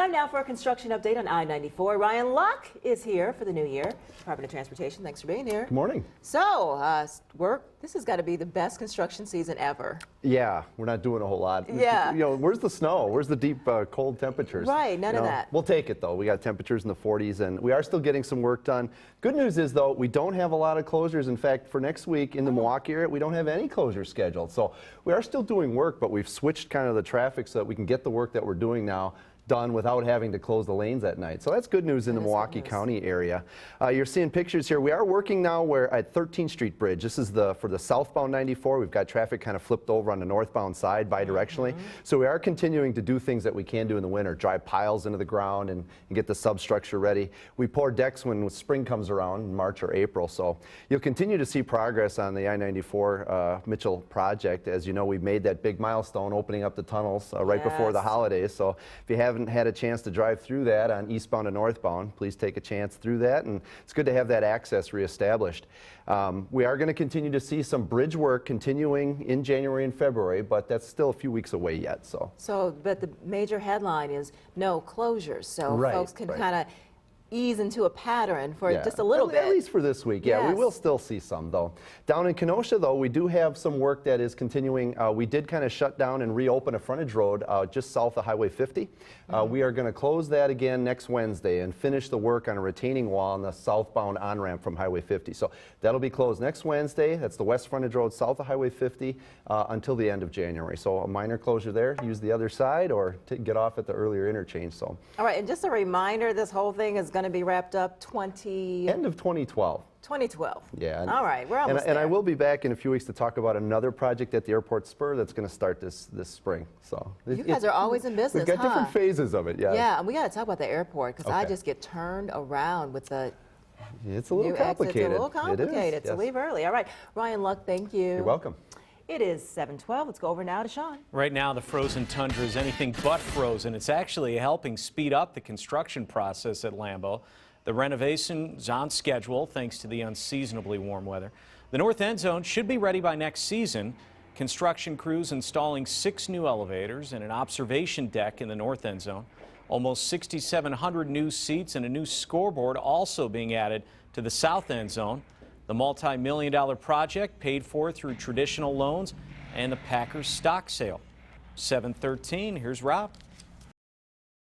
Time now for a construction update on I-94. Ryan Luck is here for the new year. Department of Transportation, thanks for being here. Good morning. So, this has got to be the best construction season ever. Yeah, we're not doing a whole lot. Yeah. You know, where's the snow? Where's the deep cold temperatures? Right, none of that. We'll take it though. We got temperatures in the 40s and we are still getting some work done. Good news is though, we don't have a lot of closures. In fact, for next week in the Milwaukee area, we don't have any closures scheduled. So we are still doing work, but we've switched kind of the traffic so that we can get the work that we're doing now done without having to close the lanes at night. So that's good news in the Milwaukee County area. You're seeing pictures here. We are working now at 13th Street Bridge. This is for the southbound 94. We've got traffic kind of flipped over on the northbound side bidirectionally. So we are continuing to do things that we can do in the winter, drive piles into the ground and get the substructure ready. We pour decks when spring comes around in March or April. So you'll continue to see progress on the I-94 Mitchell project. As you know, we've made that big milestone opening up the tunnels right before the holidays. So if you haven't had a chance to drive through that on eastbound and northbound, please take a chance through that, and it's good to have that access reestablished. We are going to continue to see some bridge work continuing in January and February, but that's still a few weeks away yet. But the major headline is no closures, so folks can kind of ease into a pattern for just a little bit. At least for this week, yeah. We will still see some, though. Down in Kenosha, though, we do have some work that is continuing. We did kind of shut down and reopen a frontage road just south of Highway 50. We are going to close that again next Wednesday and finish the work on a retaining wall on the southbound on-ramp from Highway 50. So that'll be closed next Wednesday. That's the west frontage road south of Highway 50 until the end of January. So a minor closure there. Use the other side or get off at the earlier interchange. So. All right, and just a reminder, this whole thing is going to be wrapped up end of 2012. 2012. Yeah. All right, we're almost there. And I will be back in a few weeks to talk about another project at the airport spur that's going to start this spring. So you guys are always in business. We've got different phases of it. Yeah, and we got to talk about the airport because I just get turned around with the. It's a little complicated. It's a little complicated. It is, so leave early. All right, Ryan Luck, thank you. You're welcome. It is 7:12. Let's go over now to Sean. Right now, the frozen tundra is anything but frozen. It's actually helping speed up the construction process at Lambeau. The renovation's on schedule thanks to the unseasonably warm weather. The north end zone should be ready by next season. Construction crews installing 6 new elevators and an observation deck in the north end zone. Almost 6,700 new seats and a new scoreboard also being added to the south end zone. The multi-million-dollar project paid for through traditional loans and the Packers stock sale. 7:13, here's Rob.